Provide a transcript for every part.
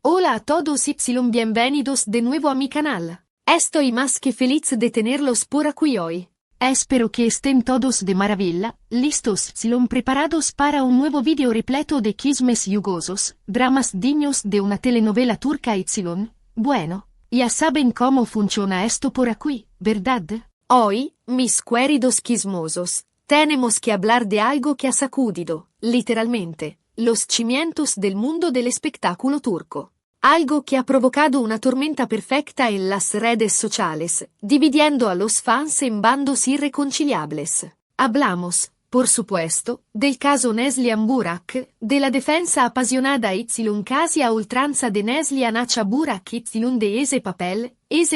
Hola a todos y bienvenidos de nuevo a mi canal. Estoy más que feliz de tenerlos por aquí hoy. Espero que estén todos de maravilla, listos y preparados para un nuevo video repleto de chismes jugosos, dramas dignos de una telenovela turca y. Bueno, ya saben cómo funciona esto por aquí, ¿verdad? Hoy, mis queridos chismosos, tenemos que hablar de algo que ha sacudido, literalmente, los cimientos del mundo del espectáculo turco. Algo que ha provocado una tormenta perfecta en las redes sociales, dividiendo a los fans en bandos irreconciliables. Hablamos, por supuesto, del caso Neslihan Burak, de la defensa apasionada y casi a ultranza de Neslihan Acha Burak y de ese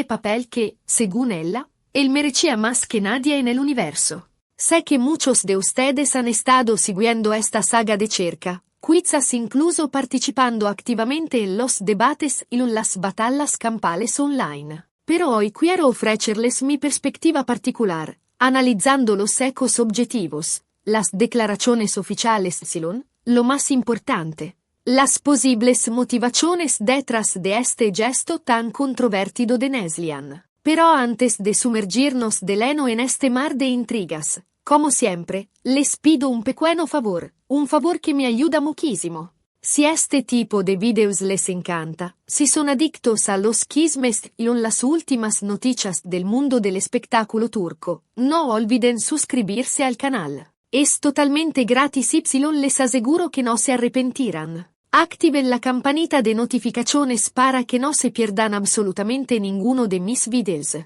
papel que, según ella, él merecía más que nadie en el universo. Sé que muchos de ustedes han estado siguiendo esta saga de cerca, quizás incluso participando activamente en los debates y en las batallas campales online. Pero hoy quiero ofrecerles mi perspectiva particular, analizando los ecos objetivos, las declaraciones oficiales lo más importante, las posibles motivaciones detrás de este gesto tan controvertido de Neslihan. Pero antes de sumergirnos de lleno en este mar de intrigas, como siempre, les pido un pequeño favor, un favor que me ayuda muchísimo. Si este tipo de videos les encanta, si son adictos a los chismes y a las últimas noticias del mundo del espectáculo turco, no olviden suscribirse al canal. Es totalmente gratis y les aseguro que no se arrepentirán. Activen la campanita de notificaciones para que no se pierdan absolutamente ninguno de mis videos.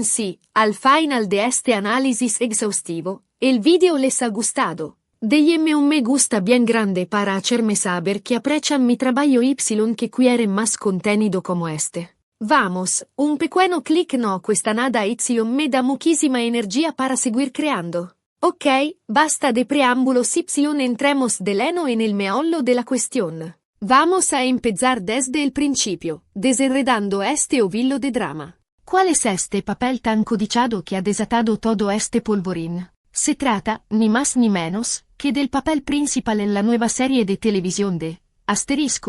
Si, al final de este análisis exhaustivo, el video les ha gustado, déjenme un me gusta bien grande para hacerme saber que aprecian mi trabajo y que quieren más contenido como este. Vamos, un pequeño clic no cuesta nada y me da muchísima energía para seguir creando. Ok, basta de preámbulos y entremos de lleno en el meollo de la cuestión. Vamos a empezar desde el principio, desenredando este ovillo de drama. ¿Cuál es este papel tan codiciado que ha desatado todo este polvorín? Se trata, ni más ni menos, que del papel principal en la nueva serie de televisión de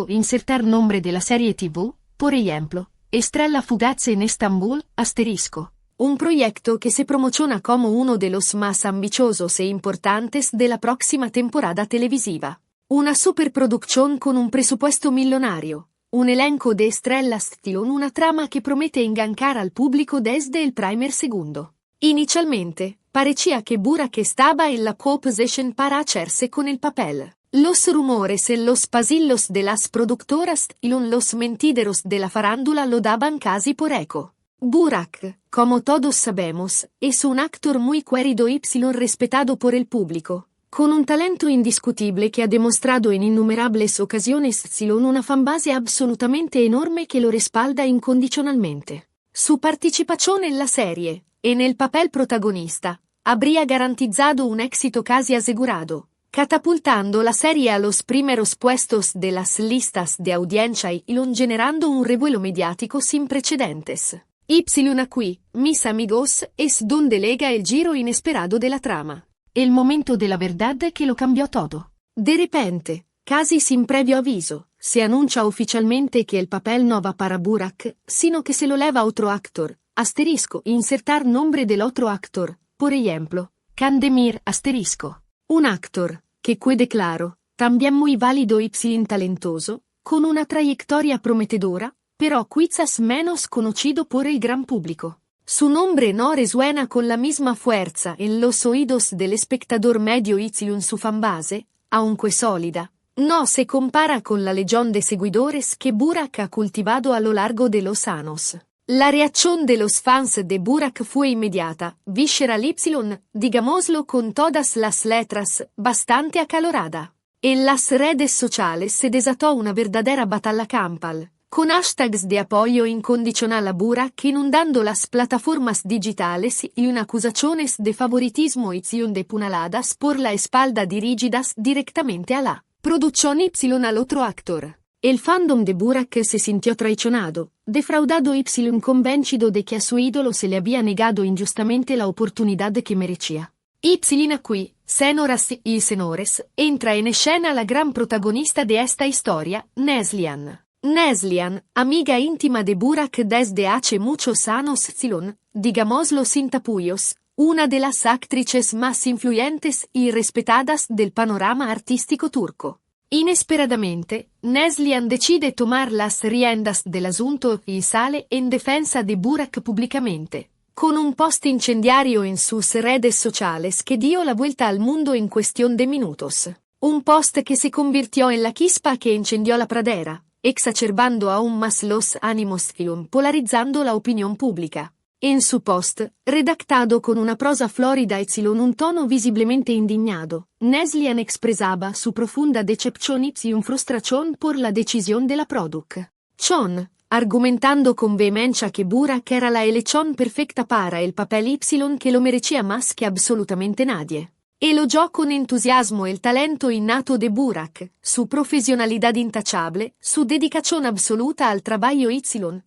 insertar nombre de la serie TV, por ejemplo, Estrella Fugaz en Estambul, un proyecto que se promociona como uno de los más ambiciosos e importantes de la próxima temporada televisiva. Una superproducción con un presupuesto millonario, un elenco de estrellas y una trama que promete enganchar al público desde el primer segundo. Inicialmente, parecía que Burak estaba en la pole position para hacerse con el papel. Los rumores en los pasillos de las productoras y los mentideros de la farándula lo daban casi por eco. Burak, como todos sabemos, es un actor muy querido y respetado por el público, con un talento indiscutible que ha demostrado en innumerables ocasiones y una fanbase absolutamente enorme que lo respalda incondicionalmente. Su participación en la serie, en el papel protagonista, habría garantizado un éxito casi asegurado, catapultando la serie a los primeros puestos de las listas de audiencia y generando un revuelo mediático sin precedentes. Aquí, mis amigos, es donde llega el giro inesperado de la trama. El momento de la verdad que lo cambió todo. De repente, casi sin previo aviso, se anuncia oficialmente que el papel no va para Burak, sino que se lo leva otro actor, insertar nombre del otro actor, por ejemplo, Kandemir, un actor, que quede claro, también muy válido y talentoso, con una trayectoria prometedora, pero quizás menos conocido por el gran público. Su nombre no resuena con la misma fuerza en los oídos del espectador medio y su fanbase, aunque sólida, no se compara con la legión de seguidores que Burak ha cultivado a lo largo de los años. La reacción de los fans de Burak fue inmediata, visceral y, digámoslo con todas las letras, bastante acalorada. En las redes sociales se desató una verdadera batalla campal, con hashtags de apoyo incondicional a Burak inundando las plataformas digitales y acusaciones de favoritismo y de punaladas por la espalda dirigidas directamente a la producción y al otro actor. El fandom de Burak se sintió traicionado, defraudado y convencido de que a su ídolo se le había negado injustamente la oportunidad que merecía. Qui, Senoras y Senores, entra en escena la gran protagonista de esta historia, Neslihan. Neslian, amiga íntima de Burak desde hace muchos años, digámoslo sin tapujos, una de las actrices más influyentes y respetadas del panorama artístico turco. Inesperadamente, Neslian decide tomar las riendas del asunto y sale en defensa de Burak públicamente, con un post incendiario en sus redes sociales que dio la vuelta al mundo en cuestión de minutos. Un post que se convirtió en la chispa que incendió la pradera, exacerbando aún más los ánimos y polarizando la opinión pública. En su post, redactado con una prosa florida y un tono visiblemente indignado, Neslian expresaba su profunda decepción y frustración por la decisión de la producción, argumentando con vehemencia que Burak era la elección perfecta para el papel Y que lo merecía más que absolutamente nadie. Elogiò con entusiasmo el talento innato de Burak, su profesionalidad intachable, su dedicación absoluta al trabajo Y,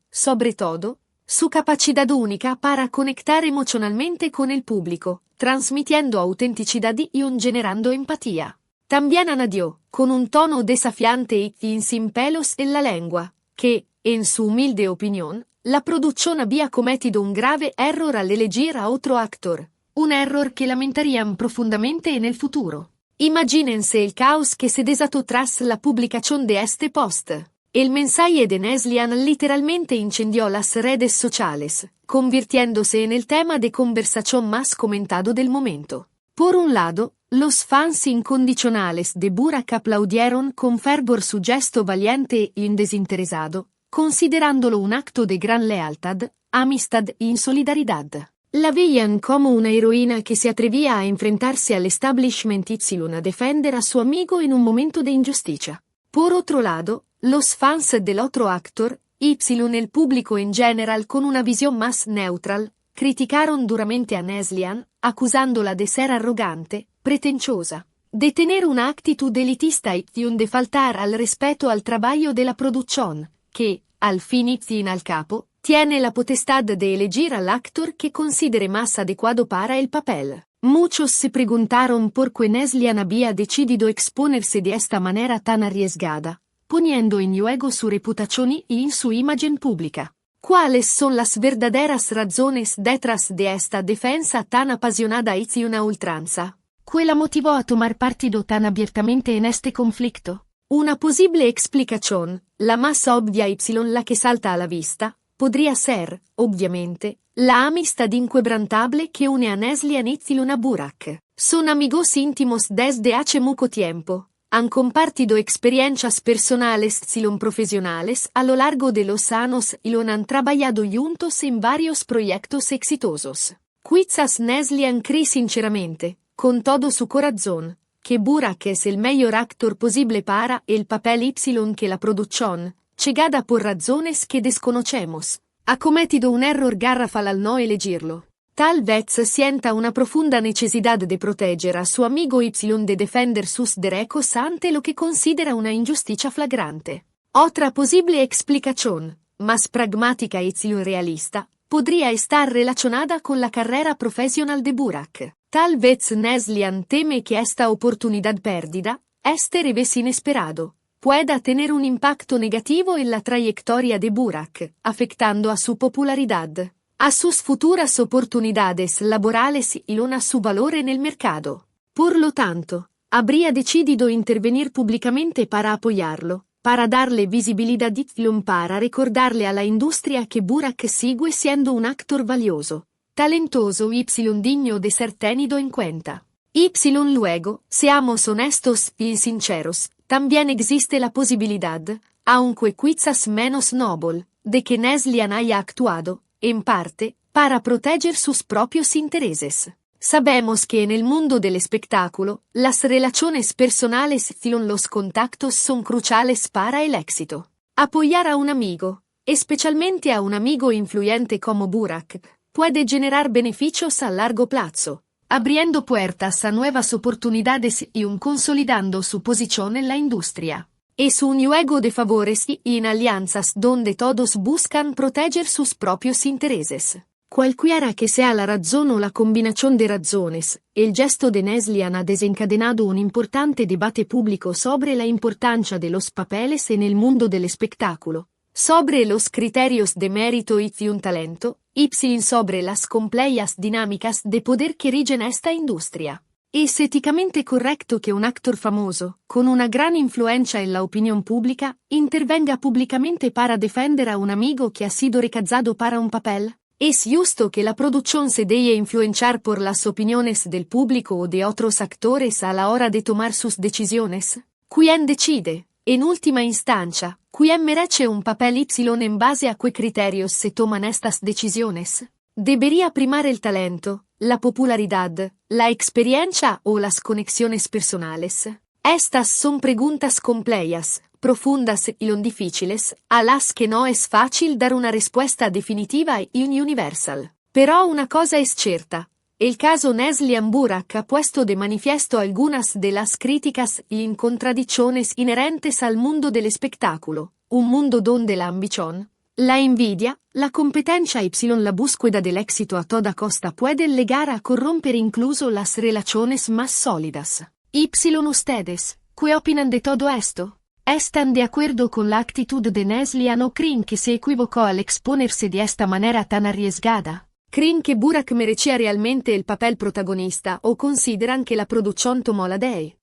sobre todo, su capacidad única para conectar emocionalmente con el público, transmitiendo autenticidad y generando empatía. También añadió, con un tono desafiante y sin pelos en la lengua, que, en su humilde opinión, la producción había cometido un grave error al elegir a otro actor, un error que lamentarían profundamente en el futuro. Imagínense el caos que se desató tras la publicación de este post. El mensaje de Neslian literalmente incendió las redes sociales, convirtiéndose en el tema de conversación más comentado del momento. Por un lado, los fans incondicionales de Burak aplaudieron con fervor su gesto valiente y desinteresado, considerándolo un acto de gran lealtad, amistad y solidaridad. La veían como una heroína que se atrevía a enfrentarse al establishment Y a defender a su amigo en un momento de injusticia. Por otro lado, los fans del otro actor, Y, el público en general con una visión más neutral, criticaron duramente a Neslian, acusándola de ser arrogante, pretenciosa, de tener una actitud elitista y de faltar al respeto al trabajo de la producción, que, al fin y al capo, tiene la potestad de elegir al actor que considere más adecuado para el papel. Muchos se preguntaron por qué Neslian había decidido exponerse de esta manera tan arriesgada, poniendo en juego su reputación y su imagen pública. ¿Cuáles son las verdaderas razones detrás de esta defensa tan apasionada y una ultranza? ¿Qué la motivó a tomar partido tan abiertamente en este conflicto? Una posible explicación, la más obvia y la que salta a la vista, podría ser, obviamente, la amistad inquebrantable que une a Neslian y a Burak. Son amigos íntimos desde hace mucho tiempo. Han compartido experiencias personales y profesionales a lo largo de los años y han trabajado juntos en varios proyectos exitosos. Quizás Neslian cree sinceramente, con todo su corazón, que Burak es el mejor actor posible para el papel Y que la producción, cegada por razones que desconocemos, ha cometido un error garrafal al no elegirlo. Tal vez sienta una profunda necesidad de proteger a su amigo Y de defender sus derechos ante lo que considera una injusticia flagrante. Otra posible explicación, más pragmática y realista, podría estar relacionada con la carrera profesional de Burak. Tal vez Neslian teme que esta oportunidad perdida, este revés inesperado, pueda tener un impacto negativo en la trayectoria de Burak, afectando a su popularidad, a sus futuras oportunidades laborales y a su valor en el mercado. Por lo tanto, habría decidido intervenir públicamente para apoyarlo, para darle visibilidad y para recordarle a la industria que Burak sigue siendo un actor valioso, talentoso y digno de ser tenido en cuenta. Y luego, seamos honestos y sinceros, también existe la posibilidad, aunque quizás menos noble, de que Neslian haya actuado, en parte, para proteger sus propios intereses. Sabemos que en el mundo del espectáculo, las relaciones personales y los contactos son cruciales para el éxito. Apoyar a un amigo, especialmente a un amigo influyente como Burak, puede generar beneficios a largo plazo, abriendo puertas a nuevas oportunidades y consolidando su posición en la industria. Es un juego de favores y en alianzas donde todos buscan proteger sus propios intereses. Cualquiera que sea la razón o la combinación de razones, el gesto de Neslihan ha desencadenado un importante debate público sobre la importancia de los papeles en el mundo del espectáculo, sobre los criterios de mérito y un talento, y sobre las complejas dinámicas de poder que rigen esta industria. ¿Es éticamente correcto que un actor famoso, con una gran influencia en la opinión pública, intervenga públicamente para defender a un amigo que ha sido rechazado para un papel? ¿Es justo que la producción se deje influenciar por las opiniones del público o de otros actores a la hora de tomar sus decisiones? ¿Quién decide, en última instancia, quién merece un papel Y en base a qué criterios se toman estas decisiones? ¿Debería primar el talento, la popularidad, la experiencia o las conexiones personales? Estas son preguntas complejas, profundas y difíciles, a las que no es fácil dar una respuesta definitiva y universal. Pero una cosa es cierta, el caso Neslihan Burak ha puesto de manifiesto algunas de las críticas y contradicciones inherentes al mundo del espectáculo, un mundo donde la ambición, la envidia, la competencia y la búsqueda del éxito a toda costa pueden llegar a corromper incluso las relaciones más sólidas. ¿Ustedes, qué opinan de todo esto? ¿Están de acuerdo con la actitud de Neslihan o creen que se equivocó al exponerse de esta manera tan arriesgada? ¿Creen que Burak merecía realmente el papel protagonista o consideran que la producción tomó la de él?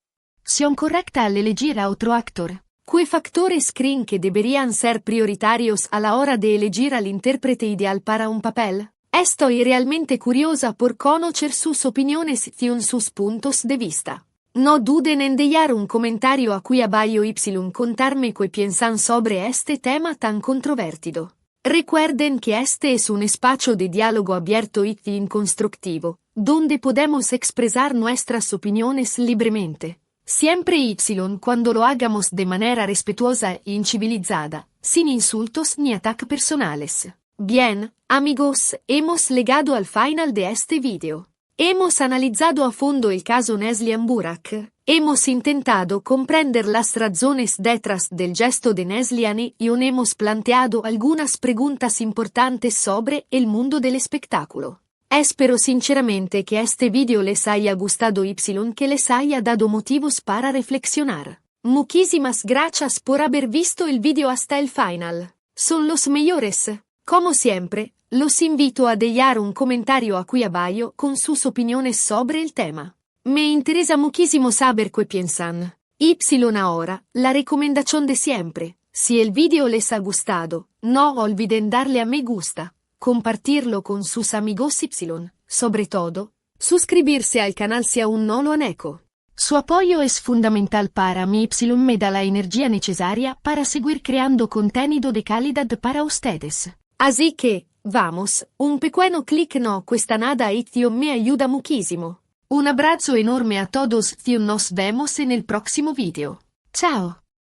¿Son correcta al elegir a otro actor? ¿Qué factores creen que deberían ser prioritarios a la hora de elegir al intérprete ideal para un papel? Estoy realmente curiosa por conocer sus opiniones y sus puntos de vista. No duden en dejar un comentario a qui abajo y contarme qué piensan sobre este tema tan controvertido. Recuerden que este es un espacio de diálogo abierto y constructivo, donde podemos expresar nuestras opiniones libremente. Siempre cuando lo hagamos de manera respetuosa e civilizada, sin insultos ni ataques personales. Bien, amigos, hemos llegado al final de este video. Hemos analizado a fondo el caso Neslihan Burak, hemos intentado comprender las razones detrás del gesto de Neslihan y hemos planteado algunas preguntas importantes sobre el mundo del espectáculo. Espero sinceramente que este video les haya gustado y que les haya dado motivos para reflexionar. Muchísimas gracias por haber visto el video hasta el final. Son los mejores. Como siempre, los invito a dejar un comentario aquí abajo con sus opiniones sobre el tema. Me interesa muchísimo saber qué piensan. Ahora, la recomendación de siempre. Si el video les ha gustado, no olviden darle a me gusta, compartirlo con sus amigos sobre todo, suscribirse al canal si aún no lo han hecho. Su apoyo es fundamental para mí me da la energía necesaria para seguir creando contenido de calidad para ustedes. Así que, vamos, un pequeño clic no cuesta nada y me ayuda muchísimo. Un abrazo enorme a todos y nos vemos en el próximo video. Chao.